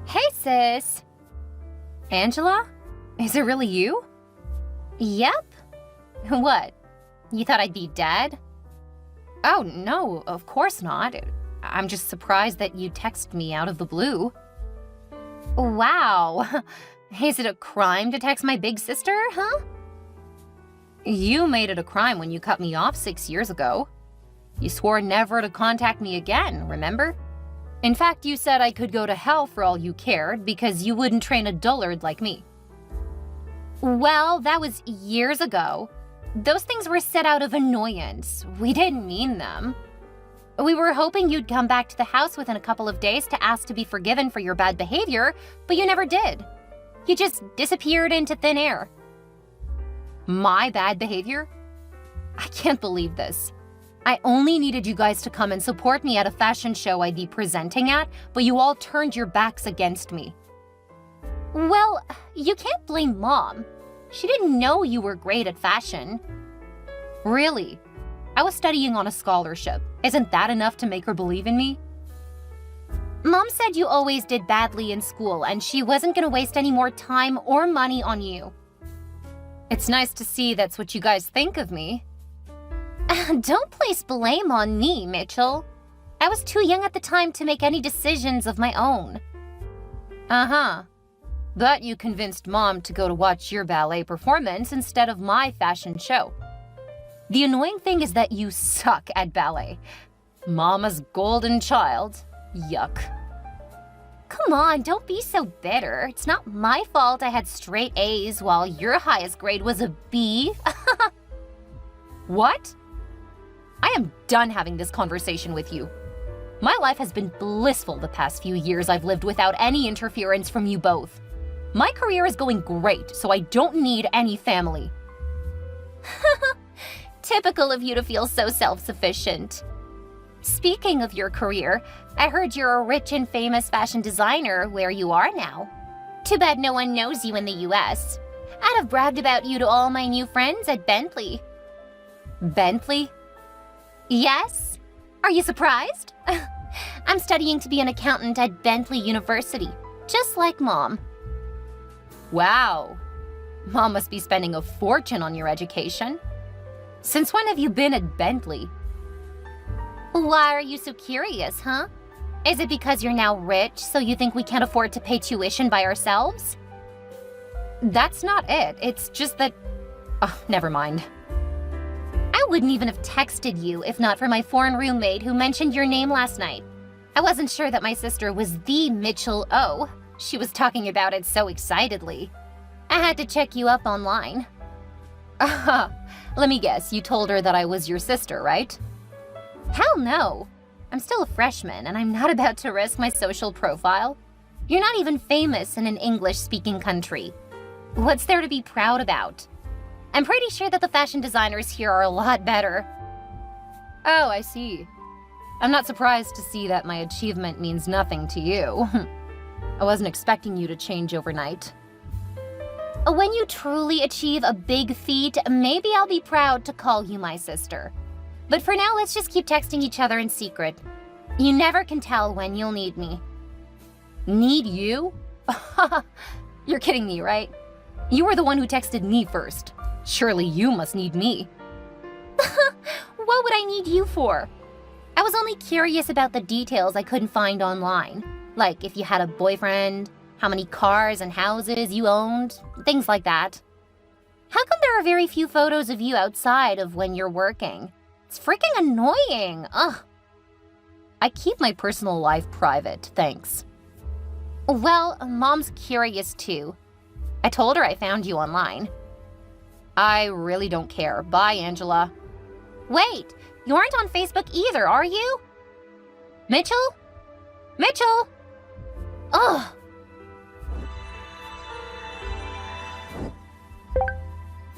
Hey, sis. Angela? Is it really you? Yep. What? You thought I'd be dead? Oh, no, of course not. I'm just surprised that you text me out of the blue. Wow. Is it a crime to text my big sister, huh? You made it a crime when you cut me off 6 years ago. You swore never to contact me again, remember? In fact, you said I could go to hell for all you cared because you wouldn't train a dullard like me. Well, that was years ago. Those things were said out of annoyance. We didn't mean them. We were hoping you'd come back to the house within a couple of days to ask to be forgiven for your bad behavior, but you never did. You just disappeared into thin air. My bad behavior? I can't believe this. I only needed you guys to come and support me at a fashion show I'd be presenting at, but you all turned your backs against me. Well, you can't blame Mom. She didn't know you were great at fashion. Really? I was studying on a scholarship. Isn't that enough to make her believe in me? Mom said you always did badly in school and she wasn't gonna waste any more time or money on you. It's nice to see that's what you guys think of me. Don't place blame on me, Mitchell. I was too young at the time to make any decisions of my own. Uh-huh. But you convinced Mom to go to watch your ballet performance instead of my fashion show. The annoying thing is that you suck at ballet. Mama's golden child. Yuck. Come on, don't be so bitter. It's not my fault I had straight A's while your highest grade was a B. What? I am done having this conversation with you. My life has been blissful the past few years I've lived without any interference from you both. My career is going great, so I don't need any family. Typical of you to feel so self-sufficient. Speaking of your career, I heard you're a rich and famous fashion designer where you are now. Too bad no one knows you in the US. I'd have bragged about you to all my new friends at Bentley. Bentley? Yes? Are you surprised? I'm studying to be an accountant at Bentley University, just like Mom. Wow. Mom must be spending a fortune on your education. Since when have you been at Bentley? Why are you so curious, huh? Is it because you're now rich, so you think we can't afford to pay tuition by ourselves? That's not it. It's just that... Oh, never mind. I wouldn't even have texted you if not for my foreign roommate who mentioned your name last night. I wasn't sure that my sister was the Mitchell O. She was talking about it so excitedly. I had to check you up online. Let me guess, you told her that I was your sister, right? Hell no. I'm still a freshman and I'm not about to risk my social profile. You're not even famous in an English-speaking country. What's there to be proud about? I'm pretty sure that the fashion designers here are a lot better. Oh, I see. I'm not surprised to see that my achievement means nothing to you. I wasn't expecting you to change overnight. When you truly achieve a big feat, maybe I'll be proud to call you my sister. But for now, let's just keep texting each other in secret. You never can tell when you'll need me. Need you? You're kidding me, right? You were the one who texted me first. Surely you must need me. What would I need you for? I was only curious about the details I couldn't find online. Like if you had a boyfriend, how many cars and houses you owned, things like that. How come there are very few photos of you outside of when you're working? It's freaking annoying, ugh. I keep my personal life private, thanks. Well, Mom's curious too. I told her I found you online. I really don't care. Bye, Angela. Wait, you aren't on Facebook either, are you? Mitchell? Mitchell? Ugh.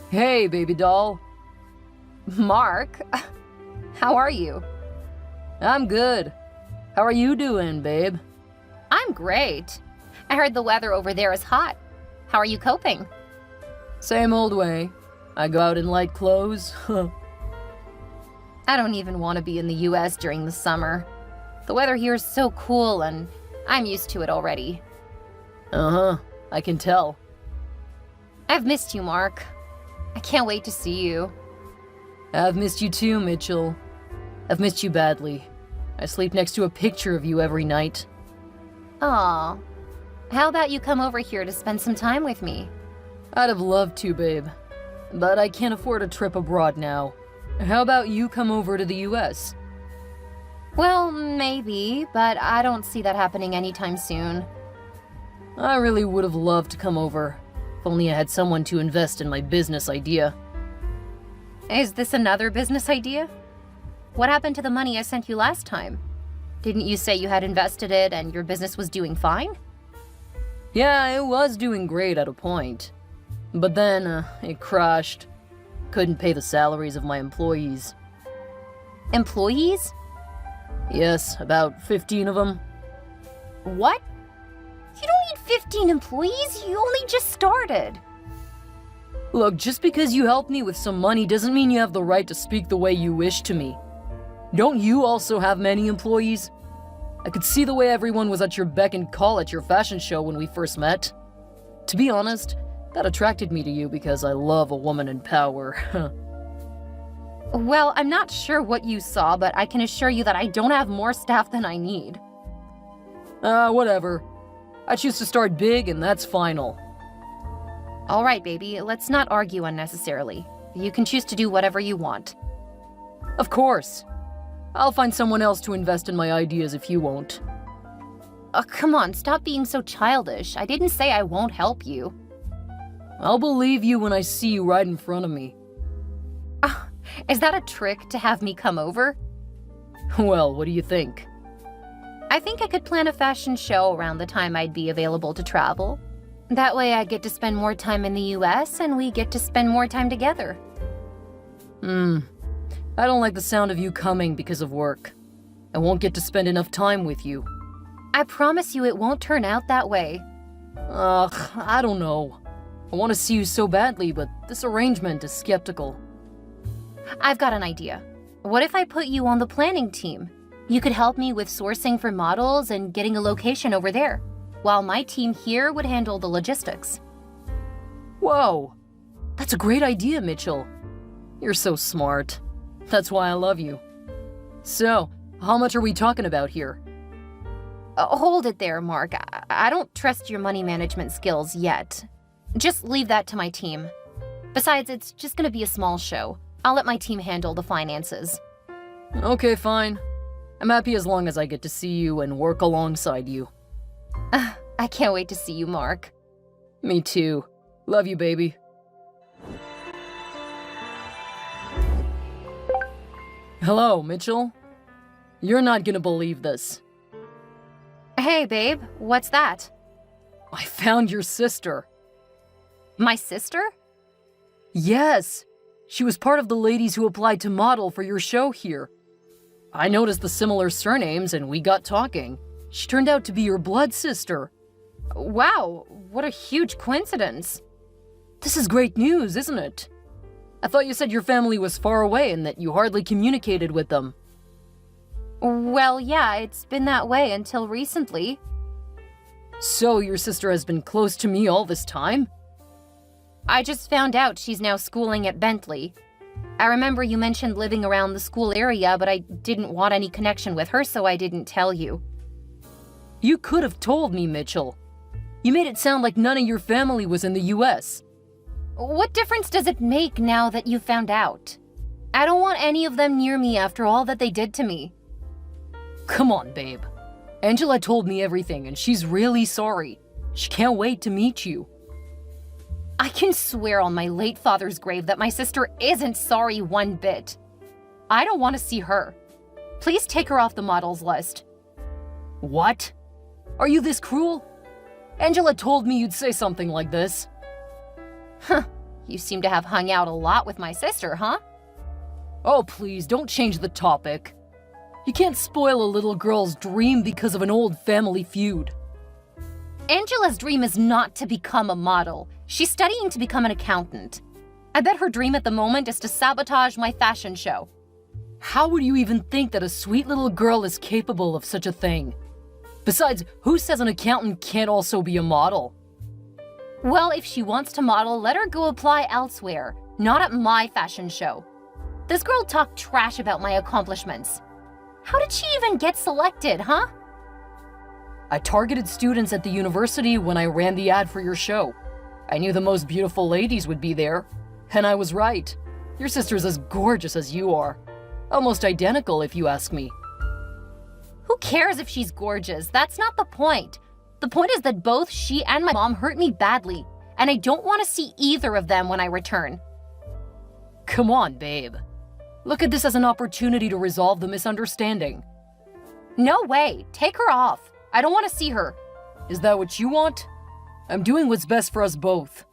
Hey, baby doll. Mark, how are you? I'm good. How are you doing, babe? I'm great. I heard the weather over there is hot. How are you coping? Same old way. I go out in light clothes. I don't even want to be in the US during the summer. The weather here is so cool and I'm used to it already. Uh-huh, I can tell. I've missed you, Mark. I can't wait to see you. I've missed you too, Mitchell. I've missed you badly. I sleep next to a picture of you every night. Aw. How about you come over here to spend some time with me? I'd have loved to, babe. But I can't afford a trip abroad now. How about you come over to the US? Well, maybe, but I don't see that happening anytime soon. I really would have loved to come over. If only I had someone to invest in my business idea. Is this another business idea? What happened to the money I sent you last time? Didn't you say you had invested it and your business was doing fine? Yeah, it was doing great at a point. But then, it crashed. Couldn't pay the salaries of my employees. Employees? Yes, about 15 of them. What? You don't need 15 employees, you only just started. Look, just because you helped me with some money doesn't mean you have the right to speak the way you wish to me. Don't you also have many employees? I could see the way everyone was at your beck and call at your fashion show when we first met. To be honest, that attracted me to you because I love a woman in power. Well, I'm not sure what you saw, but I can assure you that I don't have more staff than I need. Whatever. I choose to start big and that's final. All right, baby, let's not argue unnecessarily. You can choose to do whatever you want. Of course. I'll find someone else to invest in my ideas if you won't. Come on, stop being so childish. I didn't say I won't help you. I'll believe you when I see you right in front of me. Is that a trick to have me come over? Well, what do you think? I think I could plan a fashion show around the time I'd be available to travel. That way I get to spend more time in the US and we get to spend more time together. I don't like the sound of you coming because of work. I won't get to spend enough time with you. I promise you it won't turn out that way. I don't know. I want to see you so badly, but this arrangement is skeptical. I've got an idea. What if I put you on the planning team? You could help me with sourcing for models and getting a location over there, while my team here would handle the logistics. Whoa! That's a great idea, Mitchell. You're so smart. That's why I love you. So, how much are we talking about here? Hold it there, Mark. I don't trust your money management skills yet. Just leave that to my team. Besides, it's just gonna be a small show. I'll let my team handle the finances. Okay, fine. I'm happy as long as I get to see you and work alongside you. I can't wait to see you, Mark. Me too. Love you, baby. Hello, Mitchell. You're not gonna believe this. Hey, babe, what's that? I found your sister. My sister? Yes. She was part of the ladies who applied to model for your show here. I noticed the similar surnames and we got talking. She turned out to be your blood sister. Wow, what a huge coincidence. This is great news, isn't it? I thought you said your family was far away and that you hardly communicated with them. Well, yeah, it's been that way until recently. So your sister has been close to me all this time? I just found out she's now schooling at Bentley. I remember you mentioned living around the school area, but I didn't want any connection with her, so I didn't tell you. You could have told me, Mitchell. You made it sound like none of your family was in the US. What difference does it make now that you found out? I don't want any of them near me after all that they did to me. Come on, babe. Angela told me everything, and she's really sorry. She can't wait to meet you. I can swear on my late father's grave that my sister isn't sorry one bit. I don't want to see her. Please take her off the models list. What? Are you this cruel? Angela told me you'd say something like this. Huh. You seem to have hung out a lot with my sister, huh? Oh, please, don't change the topic. You can't spoil a little girl's dream because of an old family feud. Angela's dream is not to become a model. She's studying to become an accountant. I bet her dream at the moment is to sabotage my fashion show. How would you even think that a sweet little girl is capable of such a thing? Besides, who says an accountant can't also be a model? Well, if she wants to model, let her go apply elsewhere, not at my fashion show. This girl talked trash about my accomplishments. How did she even get selected, huh? I targeted students at the university when I ran the ad for your show. I knew the most beautiful ladies would be there. And I was right. Your sister's as gorgeous as you are. Almost identical, if you ask me. Who cares if she's gorgeous? That's not the point. The point is that both she and my mom hurt me badly, and I don't want to see either of them when I return. Come on, babe. Look at this as an opportunity to resolve the misunderstanding. No way. Take her off. I don't want to see her. Is that what you want? I'm doing what's best for us both.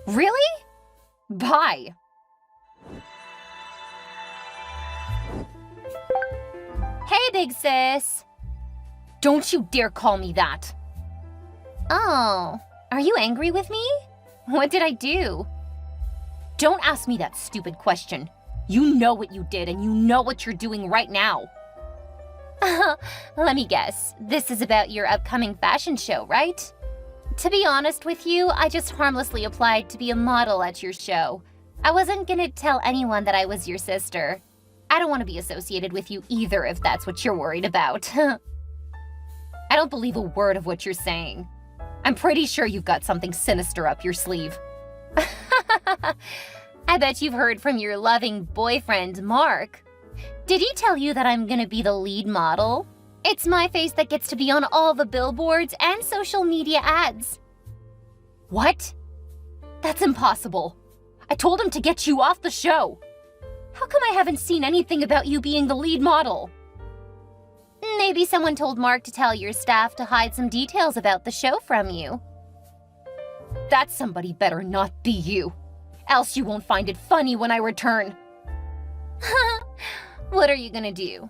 Really? Bye. Hey, big sis. Don't you dare call me that. Oh, are you angry with me? What did I do? Don't ask me that stupid question. You know what you did, and you know what you're doing right now. Let me guess. This is about your upcoming fashion show, right? To be honest with you, I just harmlessly applied to be a model at your show. I wasn't gonna tell anyone that I was your sister. I don't want to be associated with you either if that's what you're worried about. I don't believe a word of what you're saying. I'm pretty sure you've got something sinister up your sleeve. I bet you've heard from your loving boyfriend, Mark. Did he tell you that I'm gonna be the lead model? It's my face that gets to be on all the billboards and social media ads. What? That's impossible. I told him to get you off the show. How come I haven't seen anything about you being the lead model? Maybe someone told Mark to tell your staff to hide some details about the show from you. That somebody better not be you. Else you won't find it funny when I return. What are you gonna do?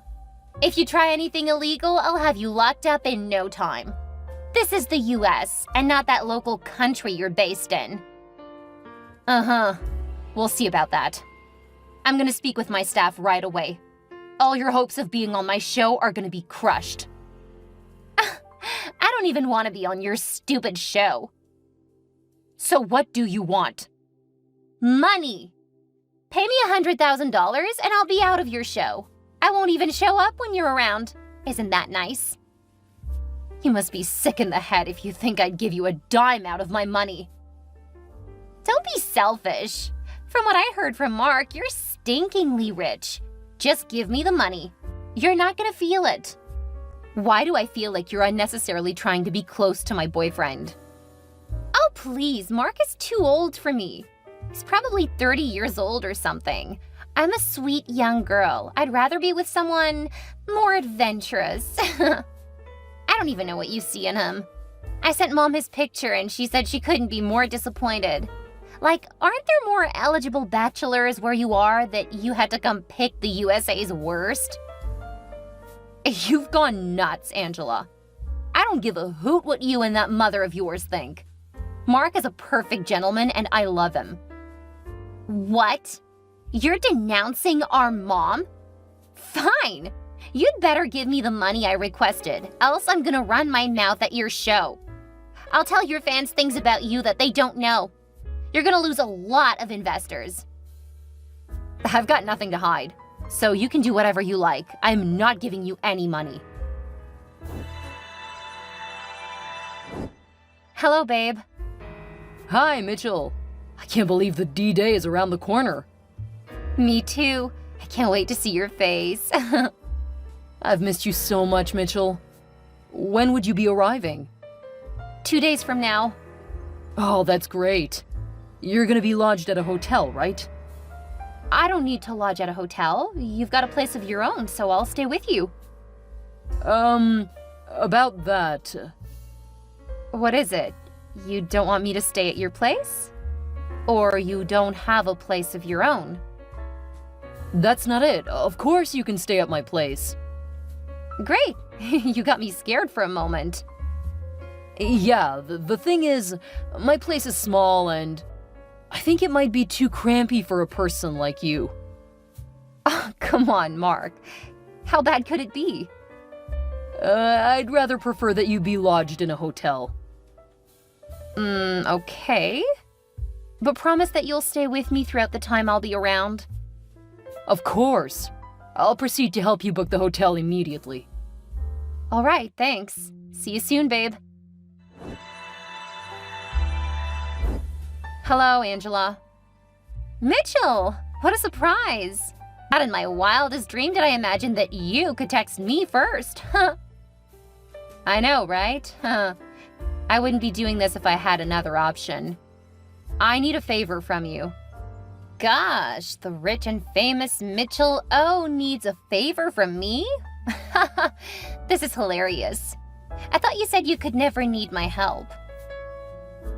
If you try anything illegal, I'll have you locked up in no time. This is the US, and not that local country you're based in. Uh-huh. We'll see about that. I'm gonna speak with my staff right away. All your hopes of being on my show are gonna be crushed. I don't even want to be on your stupid show. So what do you want? Money! Pay me $100,000 and I'll be out of your show. I won't even show up when you're around. Isn't that nice? You must be sick in the head if you think I'd give you a dime out of my money. Don't be selfish. From what I heard from Mark, you're stinkingly rich. Just give me the money. You're not gonna feel it. Why do I feel like you're unnecessarily trying to be close to my boyfriend? Oh, please, Mark is too old for me. He's probably 30 years old or something. I'm a sweet young girl. I'd rather be with someone more adventurous. I don't even know what you see in him. I sent Mom his picture and she said she couldn't be more disappointed. Like, aren't there more eligible bachelors where you are that you had to come pick the USA's worst? You've gone nuts, Angela. I don't give a hoot what you and that mother of yours think. Mark is a perfect gentleman and I love him. What? You're denouncing our mom? Fine. You'd better give me the money I requested, else I'm gonna run my mouth at your show. I'll tell your fans things about you that they don't know. You're gonna lose a lot of investors. I've got nothing to hide, so you can do whatever you like. I'm not giving you any money. Hello, babe. Hi, Mitchell. I can't believe the D-Day is around the corner. Me too. I can't wait to see your face. I've missed you so much, Mitchell. When would you be arriving? 2 days from now. Oh, that's great. You're gonna be lodged at a hotel, right? I don't need to lodge at a hotel. You've got a place of your own, so I'll stay with you. About that. What is it? You don't want me to stay at your place? Or you don't have a place of your own? That's not it. Of course you can stay at my place. Great. You got me scared for a moment. Yeah, the thing is, my place is small and I think it might be too crampy for a person like you. Oh, come on, Mark. How bad could it be? I'd rather prefer that you be lodged in a hotel. Okay. But promise that you'll stay with me throughout the time I'll be around. Of course. I'll proceed to help you book the hotel immediately. All right, thanks. See you soon, babe. Hello, Angela. Mitchell, what a surprise. Not in my wildest dream did I imagine that you could text me first. Huh. I know, right? Huh. I wouldn't be doing this if I had another option. I need a favor from you. Gosh, the rich and famous Mitchell O needs a favor from me? This is hilarious. I thought you said you could never need my help.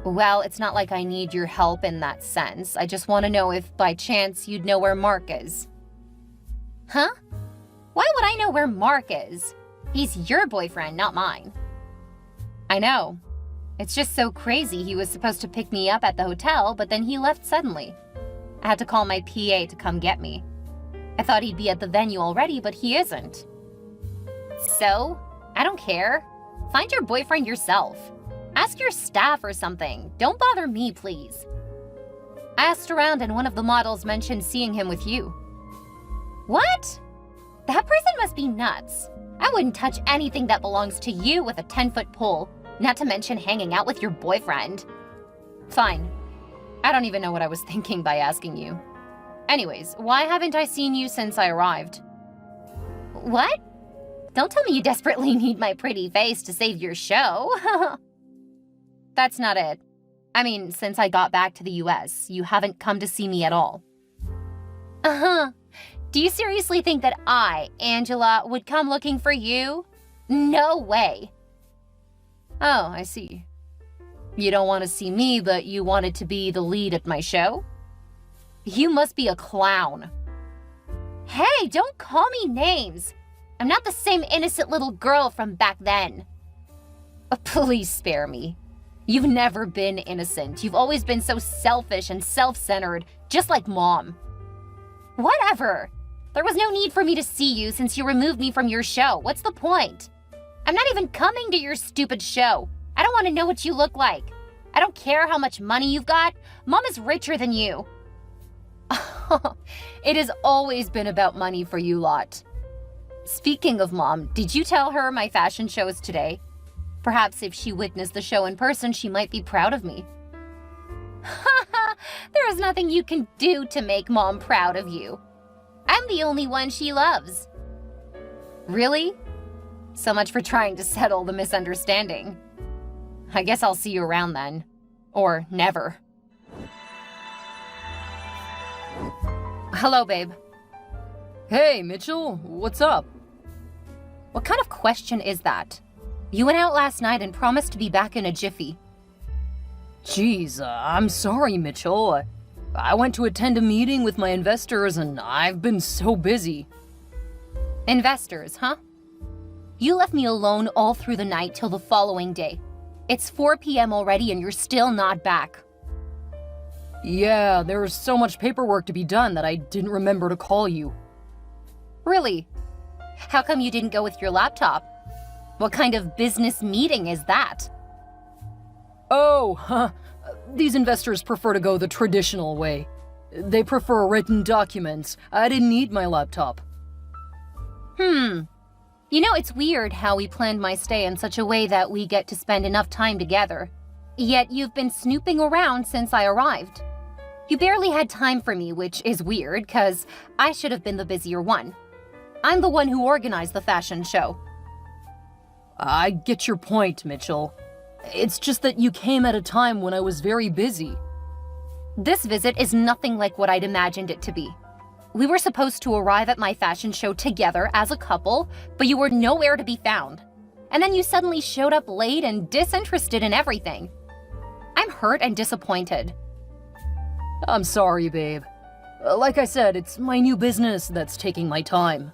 Well, it's not like I need your help in that sense. I just want to know if, by chance, you'd know where Mark is. Huh? Why would I know where Mark is? He's your boyfriend, not mine. I know. It's just so crazy. He was supposed to pick me up at the hotel, but then he left suddenly. I had to call my PA to come get me. I thought he'd be at the venue already, but he isn't. So? I don't care. Find your boyfriend yourself. Ask your staff or something. Don't bother me, please. I asked around and one of the models mentioned seeing him with you. What? That person must be nuts. I wouldn't touch anything that belongs to you with a 10-foot pole, not to mention hanging out with your boyfriend. Fine. I don't even know what I was thinking by asking you. Anyways, why haven't I seen you since I arrived? What? Don't tell me you desperately need my pretty face to save your show. That's not it. I mean, since I got back to the US, you haven't come to see me at all. Uh-huh. Do you seriously think that I, Angela, would come looking for you? No way. Oh, I see. You don't want to see me, but you wanted to be the lead at my show? You must be a clown. Hey, don't call me names. I'm not the same innocent little girl from back then. Please spare me. You've never been innocent. You've always been so selfish and self-centered, just like Mom. Whatever. There was no need for me to see you since you removed me from your show. What's the point? I'm not even coming to your stupid show. I don't want to know what you look like. I don't care how much money you've got. Mom is richer than you. It has always been about money for you lot. Speaking of Mom, did you tell her my fashion show is today? Perhaps if she witnessed the show in person, she might be proud of me. There is nothing you can do to make Mom proud of you. I'm the only one she loves. Really? So much for trying to settle the misunderstanding. I guess I'll see you around then. Or never. Hello, babe. Hey, Mitchell, what's up? What kind of question is that? You went out last night and promised to be back in a jiffy. Jeez, I'm sorry, Mitchell. I went to attend a meeting with my investors and I've been so busy. Investors, huh? You left me alone all through the night till the following day. It's 4 p.m. already and you're still not back. Yeah, there was so much paperwork to be done that I didn't remember to call you. Really? How come you didn't go with your laptop? What kind of business meeting is that? Oh, these investors prefer to go the traditional way. They prefer written documents. I didn't need my laptop. You know, it's weird how we planned my stay in such a way that we get to spend enough time together. Yet you've been snooping around since I arrived. You barely had time for me, which is weird, because I should have been the busier one. I'm the one who organized the fashion show. I get your point, Mitchell. It's just that you came at a time when I was very busy. This visit is nothing like what I'd imagined it to be. We were supposed to arrive at my fashion show together as a couple, but you were nowhere to be found. And then you suddenly showed up late and disinterested in everything. I'm hurt and disappointed. I'm sorry, babe. Like I said, it's my new business that's taking my time.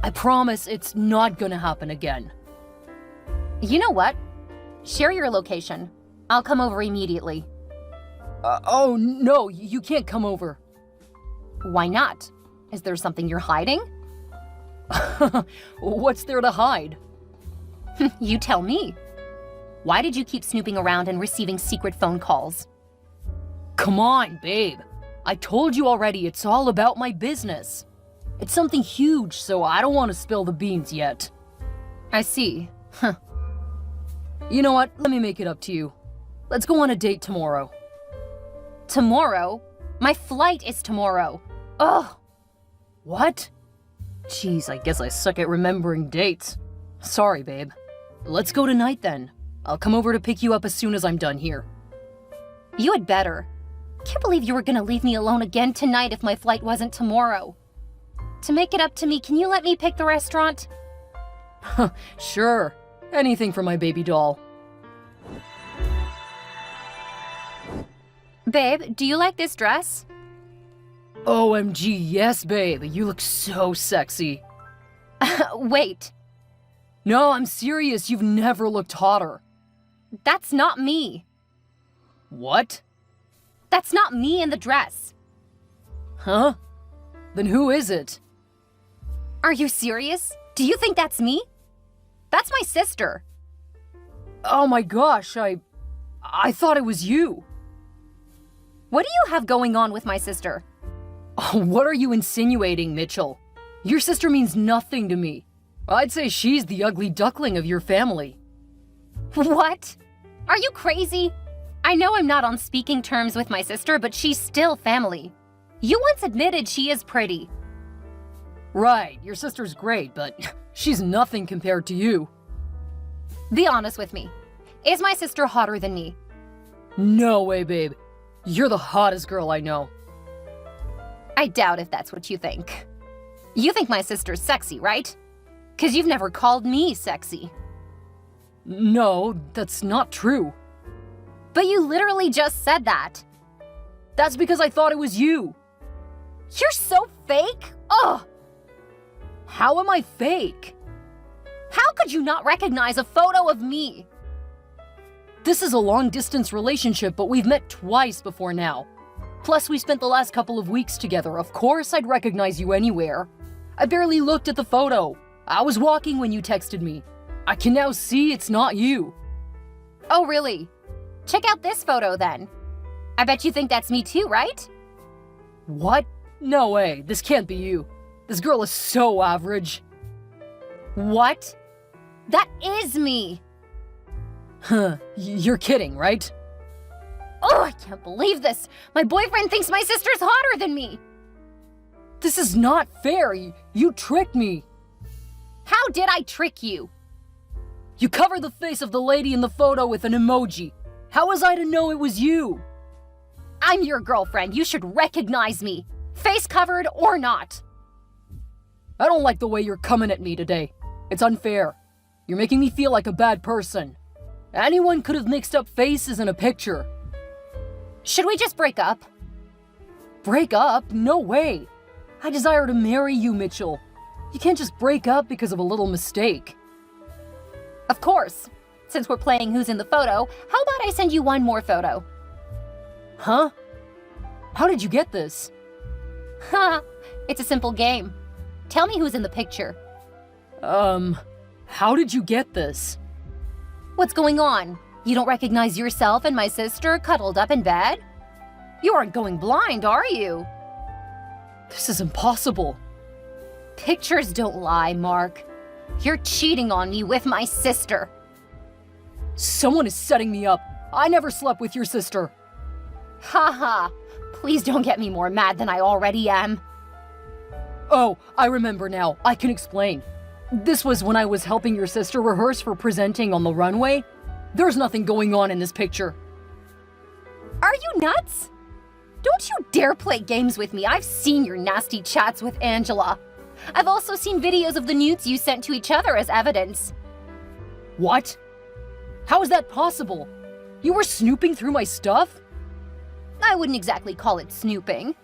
I promise it's not gonna happen again. You know what? Share your location. I'll come over immediately. Oh, no, you can't come over. Why not? Is there something you're hiding? What's there to hide? You tell me. Why did you keep snooping around and receiving secret phone calls? Come on, babe. I told you already it's all about my business. It's something huge, so I don't want to spill the beans yet. I see. You know what? Let me make it up to you. Let's go on a date tomorrow. Tomorrow? My flight is tomorrow. Ugh. What? Jeez, I guess I suck at remembering dates. Sorry, babe. Let's go tonight then. I'll come over to pick you up as soon as I'm done here. You had better. Can't believe you were gonna leave me alone again tonight if my flight wasn't tomorrow. To make it up to me, can you let me pick the restaurant? Sure. Anything for my baby doll. Babe, do you like this dress? OMG, yes, babe. You look so sexy. Wait. No, I'm serious. You've never looked hotter. That's not me. What? That's not me in the dress. Huh? Then who is it? Are you serious? Do you think that's me? That's my sister. Oh my gosh, I thought it was you. What do you have going on with my sister? Oh, what are you insinuating, Mitchell? Your sister means nothing to me. I'd say she's the ugly duckling of your family. What? Are you crazy? I know I'm not on speaking terms with my sister, but she's still family. You once admitted she is pretty. Right, your sister's great, but she's nothing compared to you. Be honest with me. Is my sister hotter than me? No way, babe. You're the hottest girl I know. I doubt if that's what you think. You think my sister's sexy, right? 'Cause you've never called me sexy. No, that's not true. But you literally just said that. That's because I thought it was you. You're so fake! Ugh! How am I fake? How could you not recognize a photo of me? This is a long-distance relationship, but we've met twice before now. Plus, we spent the last couple of weeks together. Of course I'd recognize you anywhere. I barely looked at the photo. I was walking when you texted me. I can now see it's not you. Oh, really? Check out this photo then. I bet you think that's me too, right? What? No way. This can't be you. This girl is so average. What? That is me! Huh. You're kidding, right? Oh, I can't believe this! My boyfriend thinks my sister's hotter than me! This is not fair. You tricked me. How did I trick you? You covered the face of the lady in the photo with an emoji. How was I to know it was you? I'm your girlfriend. You should recognize me. Face covered or not. I don't like the way you're coming at me today. It's unfair. You're making me feel like a bad person. Anyone could have mixed up faces in a picture. Should we just break up? Break up? No way. I desire to marry you, Mitchell. You can't just break up because of a little mistake. Of course. Since we're playing Who's in the Photo, how about I send you one more photo? Huh? How did you get this? Ha! It's a simple game. Tell me who's in the picture. How did you get this? What's going on? You don't recognize yourself and my sister cuddled up in bed? You aren't going blind, are you? This is impossible. Pictures don't lie, Mark. You're cheating on me with my sister. Someone is setting me up. I never slept with your sister. Ha ha. Please don't get me more mad than I already am. Oh, I remember now. I can explain. This was when I was helping your sister rehearse for presenting on the runway. There's nothing going on in this picture. Are you nuts? Don't you dare play games with me. I've seen your nasty chats with Angela. I've also seen videos of the nudes you sent to each other as evidence. What? How is that possible? You were snooping through my stuff? I wouldn't exactly call it snooping.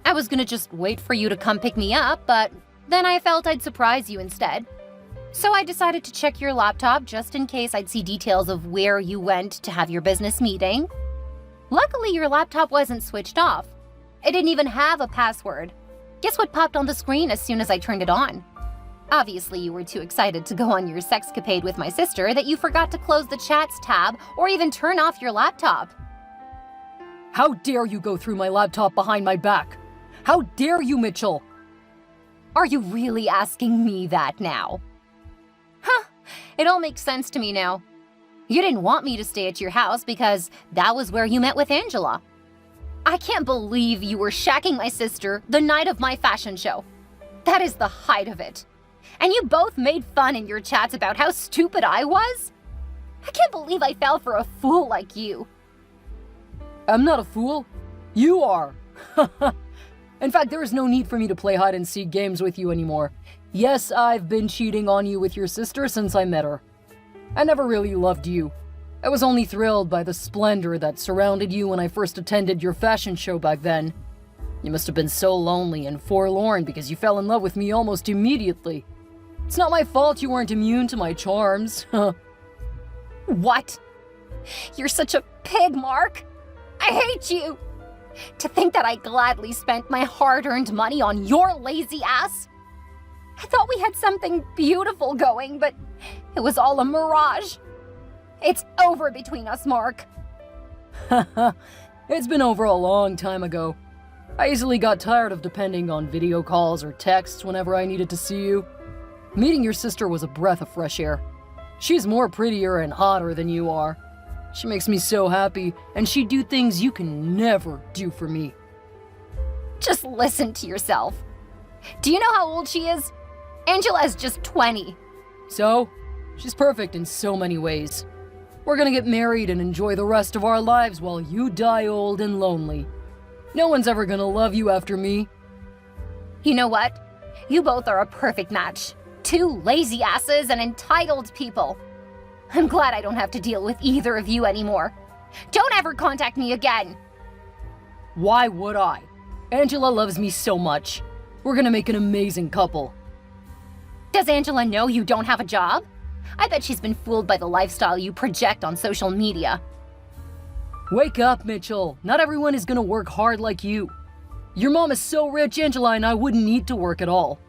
I was gonna just wait for you to come pick me up, but then I felt I'd surprise you instead. So I decided to check your laptop just in case I'd see details of where you went to have your business meeting. Luckily, your laptop wasn't switched off. It didn't even have a password. Guess what popped on the screen as soon as I turned it on? Obviously, you were too excited to go on your sexcapade with my sister that you forgot to close the chats tab or even turn off your laptop. How dare you go through my laptop behind my back? How dare you, Mitchell? Are you really asking me that now? Huh, it all makes sense to me now. You didn't want me to stay at your house because that was where you met with Angela. I can't believe you were shacking my sister the night of my fashion show. That is the height of it. And you both made fun in your chats about how stupid I was? I can't believe I fell for a fool like you. I'm not a fool. You are. In fact, there is no need for me to play hide-and-seek games with you anymore. Yes, I've been cheating on you with your sister since I met her. I never really loved you. I was only thrilled by the splendor that surrounded you when I first attended your fashion show back then. You must have been so lonely and forlorn because you fell in love with me almost immediately. It's not my fault you weren't immune to my charms. What? You're such a pig, Mark. I hate you. To think that I gladly spent my hard-earned money on your lazy ass. I thought we had something beautiful going, but it was all a mirage. It's over between us, Mark. It's been over a long time ago. I easily got tired of depending on video calls or texts whenever I needed to see you. Meeting your sister was a breath of fresh air. She's more prettier and hotter than you are. She makes me so happy, and she'd do things you can never do for me. Just listen to yourself. Do you know how old she is? Angela is just 20. So, she's perfect in so many ways. We're gonna get married and enjoy the rest of our lives while you die old and lonely. No one's ever gonna love you after me. You know what? You both are a perfect match. Two lazy asses and entitled people. I'm glad I don't have to deal with either of you anymore. Don't ever contact me again. Why would I? Angela loves me so much. We're gonna make an amazing couple. Does Angela know you don't have a job? I bet she's been fooled by the lifestyle you project on social media. Wake up, Mitchell. Not everyone is gonna work hard like you. Your mom is so rich, Angela and I wouldn't need to work at all.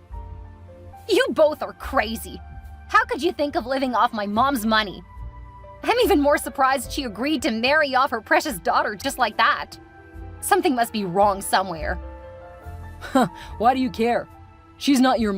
You both are crazy. How could you think of living off my mom's money? I'm even more surprised she agreed to marry off her precious daughter just like that. Something must be wrong somewhere. Why do you care? She's not your